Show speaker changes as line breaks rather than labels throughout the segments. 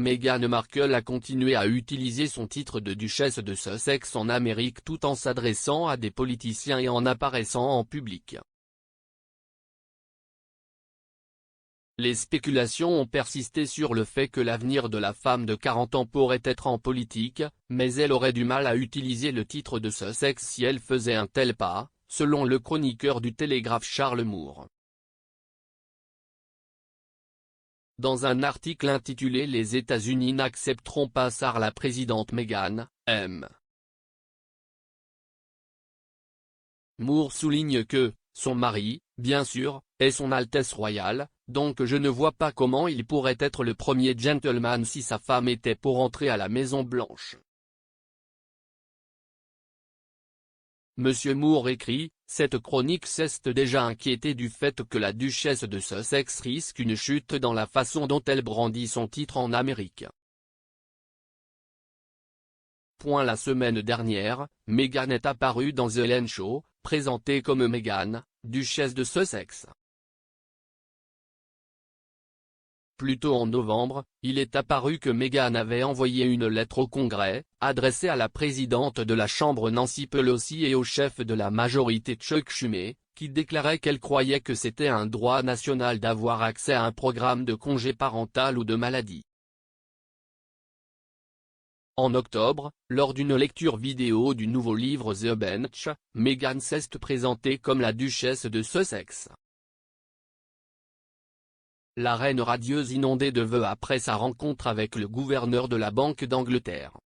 Meghan Markle a continué à utiliser son titre de duchesse de Sussex en Amérique tout en s'adressant à des politiciens et en apparaissant en public. Les spéculations ont persisté sur le fait que l'avenir de la femme de 40 ans pourrait être en politique, mais elle aurait du mal à utiliser le titre de Sussex si elle faisait un tel pas, selon le chroniqueur du Télégraphe Charles Moore. Dans un article intitulé « Les États-Unis n'accepteront pas Sarah la présidente Meghan, M. Moore souligne que, son mari, bien sûr, est son Altesse royale, donc je ne vois pas comment il pourrait être le premier gentleman si sa femme était pour entrer à la Maison-Blanche. Monsieur Moore écrit, cette chronique s'est déjà inquiétée du fait que la duchesse de Sussex risque une chute dans la façon dont elle brandit son titre en Amérique. La semaine dernière, Meghan est apparue dans The Ellen Show, présentée comme Meghan, duchesse de Sussex. Plus tôt en novembre, il est apparu que Meghan avait envoyé une lettre au Congrès, adressée à la présidente de la Chambre Nancy Pelosi et au chef de la majorité Chuck Schumer, qui déclarait qu'elle croyait que c'était un droit national d'avoir accès à un programme de congé parental ou de maladie. En octobre, lors d'une lecture vidéo du nouveau livre The Bench, Meghan s'est présentée comme la duchesse de Sussex. La reine radieuse inondée de vœux après sa rencontre avec le gouverneur de la Banque d'Angleterre.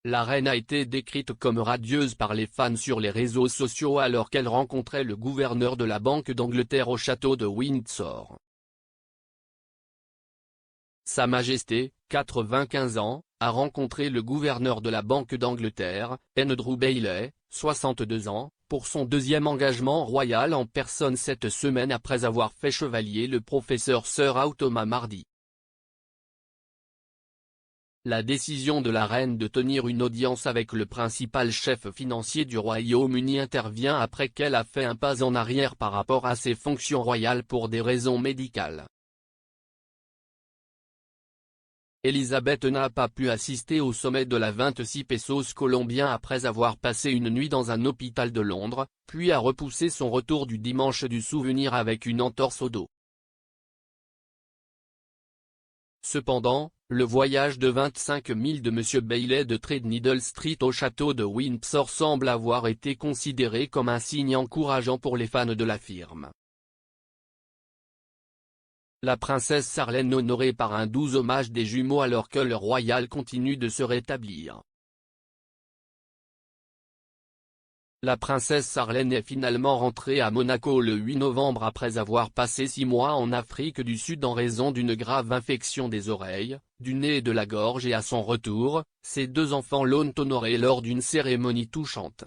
La reine a été décrite comme radieuse par les fans sur les réseaux sociaux alors qu'elle rencontrait le gouverneur de la Banque d'Angleterre au château de Windsor. Sa Majesté, 95 ans, a rencontré le gouverneur de la Banque d'Angleterre, Andrew Bailey, 62 ans, pour son deuxième engagement royal en personne cette semaine après avoir fait chevalier le professeur Sir Thomas mardi. La décision de la reine de tenir une audience avec le principal chef financier du Royaume-Uni intervient après qu'elle a fait un pas en arrière par rapport à ses fonctions royales pour des raisons médicales. Elisabeth n'a pas pu assister au sommet de la 26 pesos colombien après avoir passé une nuit dans un hôpital de Londres, puis a repoussé son retour du dimanche du souvenir avec une entorse au dos. Cependant, le voyage de 25 000 de M. Bailey de Threadneedle Street au château de Windsor semble avoir été considéré comme un signe encourageant pour les fans de la firme. La princesse Sarlène honorée par un doux hommage des jumeaux alors que le royal continue de se rétablir. La princesse Sarlène est finalement rentrée à Monaco le 8 novembre après avoir passé 6 mois en Afrique du Sud en raison d'une grave infection des oreilles, du nez et de la gorge et à son retour, ses deux enfants l'ont honorée lors d'une cérémonie touchante.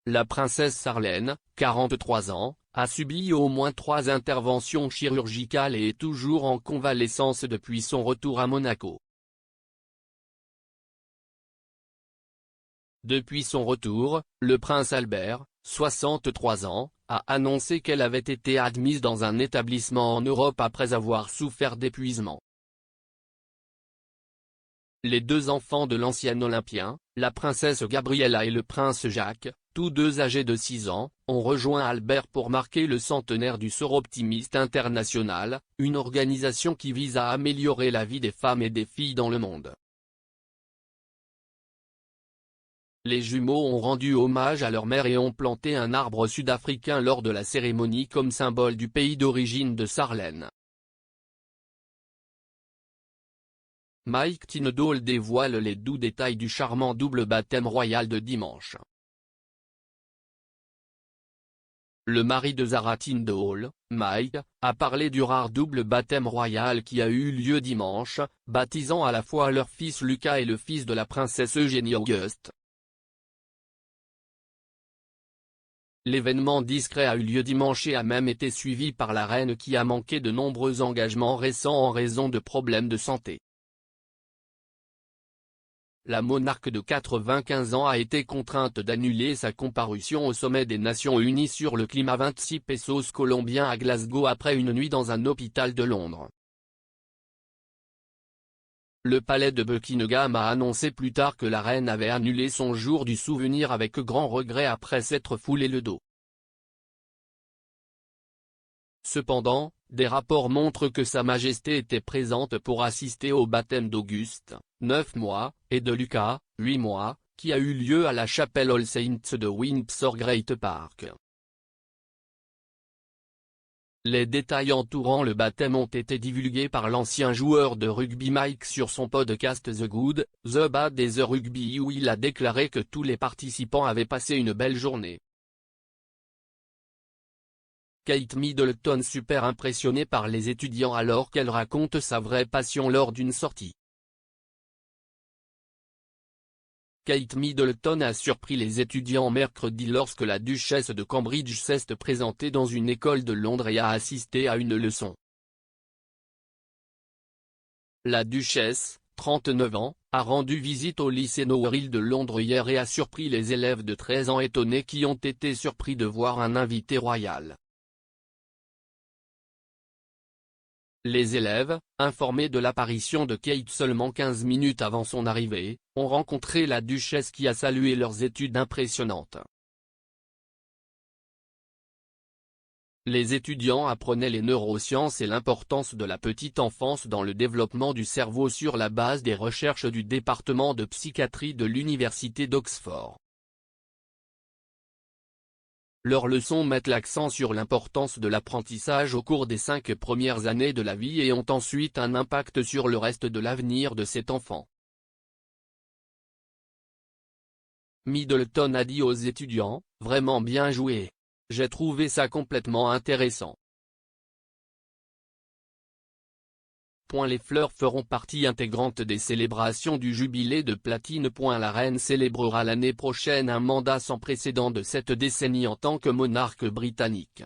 La princesse Sarlène, 43 ans, a subi au moins 3 interventions chirurgicales et est toujours en convalescence depuis son retour à Monaco. Depuis son retour, le prince Albert, 63 ans, a annoncé qu'elle avait été admise dans un établissement en Europe après avoir souffert d'épuisement. Les deux enfants de l'ancien Olympien, la princesse Gabriella et le prince Jacques, tous deux âgés de 6 ans, ont rejoint Albert pour marquer le centenaire du Sort Optimiste International, une organisation qui vise à améliorer la vie des femmes et des filles dans le monde. Les jumeaux ont rendu hommage à leur mère et ont planté un arbre sud-africain lors de la cérémonie comme symbole du pays d'origine de Sarlène. Mike Tindall dévoile les doux détails du charmant double baptême royal de dimanche. Le mari de Zara Tindall, Mike, a parlé du rare double baptême royal qui a eu lieu dimanche, baptisant à la fois leur fils Lucas et le fils de la princesse Eugénie Auguste. L'événement discret a eu lieu dimanche et a même été suivi par la reine qui a manqué de nombreux engagements récents en raison de problèmes de santé. la monarque de 95 ans a été contrainte d'annuler sa comparution au sommet des Nations Unies sur le climat 26 pesos colombiens à Glasgow après une nuit dans un hôpital de Londres. Le palais de Buckingham a annoncé plus tard que la reine avait annulé son jour du souvenir avec grand regret après s'être foulé le dos. Cependant, des rapports montrent que Sa Majesté était présente pour assister au baptême d'Auguste, 9 mois, et de Lucas, 8 mois, qui a eu lieu à la chapelle All Saints de Windsor Great Park. Les détails entourant le baptême ont été divulgués par l'ancien joueur de rugby Mike sur son podcast The Good, The Bad et The Rugby où il a déclaré que tous les participants avaient passé une belle journée. Kate Middleton super impressionnée par les étudiants alors qu'elle raconte sa vraie passion lors d'une sortie. Kate Middleton a surpris les étudiants mercredi lorsque la duchesse de Cambridge s'est présentée dans une école de Londres et a assisté à une leçon. La duchesse, 39 ans, a rendu visite au lycée Nowell de Londres hier et a surpris les élèves de 13 ans étonnés qui ont été surpris de voir un invité royal. Les élèves, informés de l'apparition de Kate seulement 15 minutes avant son arrivée, ont rencontré la duchesse qui a salué leurs études impressionnantes. Les étudiants apprenaient les neurosciences et l'importance de la petite enfance dans le développement du cerveau sur la base des recherches du département de psychiatrie de l'université d'Oxford. Leurs leçons mettent l'accent sur l'importance de l'apprentissage au cours des 5 premières années de la vie et ont ensuite un impact sur le reste de l'avenir de cet enfant. Middleton a dit aux étudiants, « Vraiment bien joué. J'ai trouvé ça complètement intéressant. » Les fleurs feront partie intégrante des célébrations du jubilé de platine. La reine célébrera l'année prochaine un mandat sans précédent de cette décennie en tant que monarque britannique.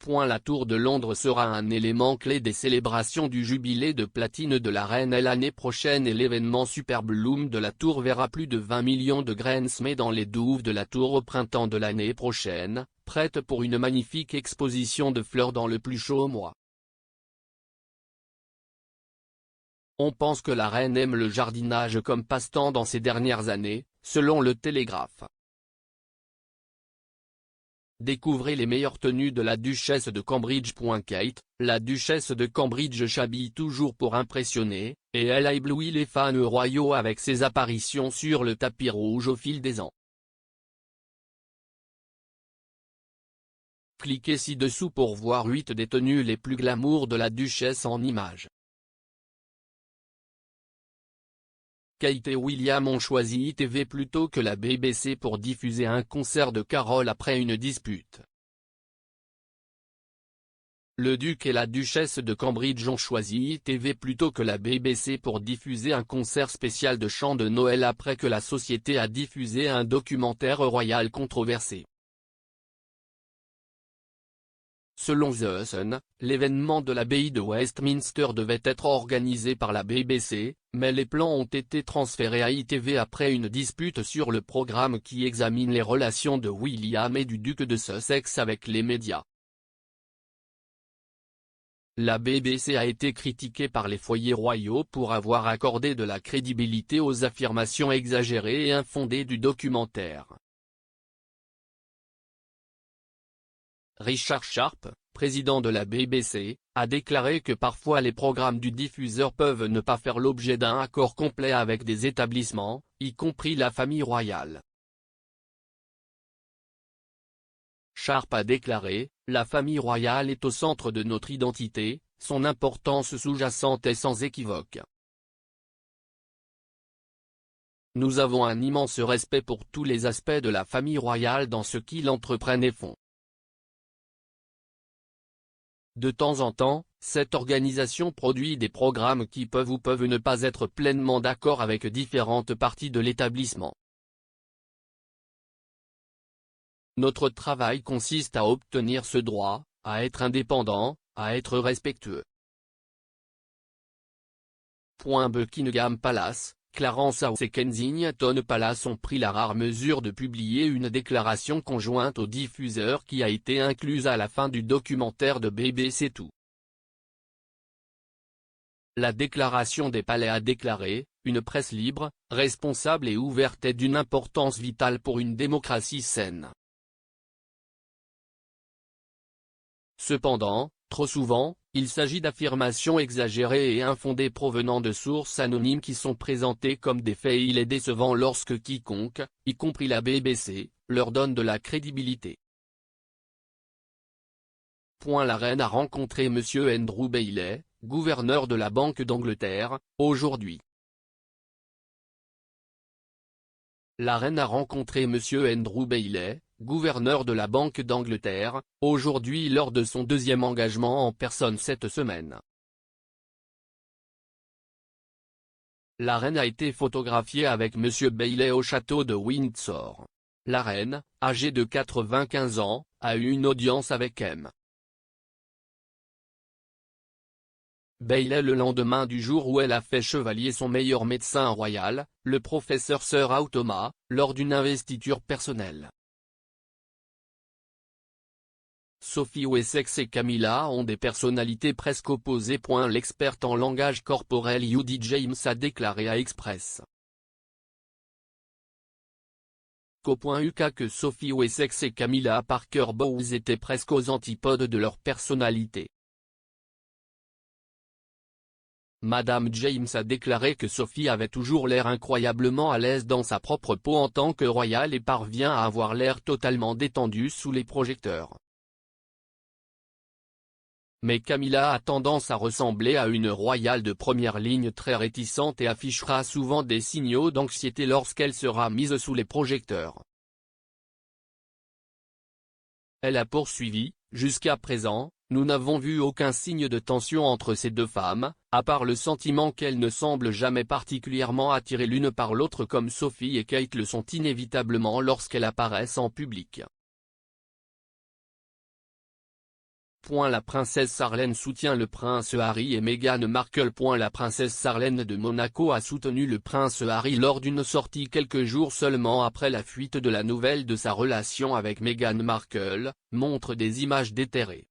La Tour de Londres sera un élément clé des célébrations du jubilé de platine de la reine l'année prochaine et l'événement Super Bloom de la Tour verra plus de 20 millions de graines semées dans les douves de la Tour au printemps de l'année prochaine, prête pour une magnifique exposition de fleurs dans le plus chaud mois. On pense que la reine aime le jardinage comme passe-temps dans ces dernières années, selon le Télégraphe. Découvrez les meilleures tenues de la duchesse de Cambridge. Kate, la duchesse de Cambridge s'habille toujours pour impressionner, et elle a ébloui les fans royaux avec ses apparitions sur le tapis rouge au fil des ans. Cliquez ci-dessous pour voir 8 des tenues les plus glamour de la duchesse en images. Kate et William ont choisi ITV plutôt que la BBC pour diffuser un concert de Carole après une dispute. Le duc et la duchesse de Cambridge ont choisi ITV plutôt que la BBC pour diffuser un concert spécial de chant de Noël après que la société a diffusé un documentaire royal controversé. Selon The Sun, l'événement de l'abbaye de Westminster devait être organisé par la BBC, mais les plans ont été transférés à ITV après une dispute sur le programme qui examine les relations de William et du duc de Sussex avec les médias. La BBC a été critiquée par les foyers royaux pour avoir accordé de la crédibilité aux affirmations exagérées et infondées du documentaire. Richard Sharp, président de la BBC, a déclaré que parfois les programmes du diffuseur peuvent ne pas faire l'objet d'un accord complet avec des établissements, y compris la famille royale. Sharp a déclaré, « La famille royale est au centre de notre identité, son importance sous-jacente est sans équivoque. Nous avons un immense respect pour tous les aspects de la famille royale dans ce qu'ils entreprennent et font. » De temps en temps, cette organisation produit des programmes qui peuvent ou peuvent ne pas être pleinement d'accord avec différentes parties de l'établissement. Notre travail consiste à obtenir ce droit, à être indépendant, à être respectueux. Buckingham Palace, Clarence House et Kensington Palace ont pris la rare mesure de publier une déclaration conjointe au diffuseur qui a été incluse à la fin du documentaire de BBC Two. La déclaration des palais a déclaré « Une presse libre, responsable et ouverte est d'une importance vitale pour une démocratie saine. » Cependant, trop souvent, il s'agit d'affirmations exagérées et infondées provenant de sources anonymes qui sont présentées comme des faits et il est décevant lorsque quiconque, y compris la BBC, leur donne de la crédibilité. La reine a rencontré M. Andrew Bailey, gouverneur de la Banque d'Angleterre, aujourd'hui. La reine a rencontré M. Andrew Bailey, gouverneur de la Banque d'Angleterre, aujourd'hui lors de son deuxième engagement en personne cette semaine. La reine a été photographiée avec M. Bailey au château de Windsor. La reine, âgée de 95 ans, a eu une audience avec M. Bailey le lendemain du jour où elle a fait chevalier son meilleur médecin royal, le professeur Sir Hugh Thomas, lors d'une investiture personnelle. Sophie Wessex et Camilla ont des personnalités presque opposées. L'experte en langage corporel Judy James a déclaré à Express. .uk que Sophie Wessex et Camilla Parker Bowles étaient presque aux antipodes de leur personnalité. Madame James a déclaré que Sophie avait toujours l'air incroyablement à l'aise dans sa propre peau en tant que royale et parvient à avoir l'air totalement détendue sous les projecteurs. Mais Camilla a tendance à ressembler à une royale de première ligne très réticente et affichera souvent des signaux d'anxiété lorsqu'elle sera mise sous les projecteurs. Elle a poursuivi, jusqu'à présent, nous n'avons vu aucun signe de tension entre ces deux femmes, à part le sentiment qu'elles ne semblent jamais particulièrement attirées l'une par l'autre comme Sophie et Kate le sont inévitablement lorsqu'elles apparaissent en public. La princesse Charlène soutient le prince Harry et Meghan Markle. La princesse Charlène de Monaco a soutenu le prince Harry lors d'une sortie quelques jours seulement après la fuite de la nouvelle de sa relation avec Meghan Markle, montre des images déterrées.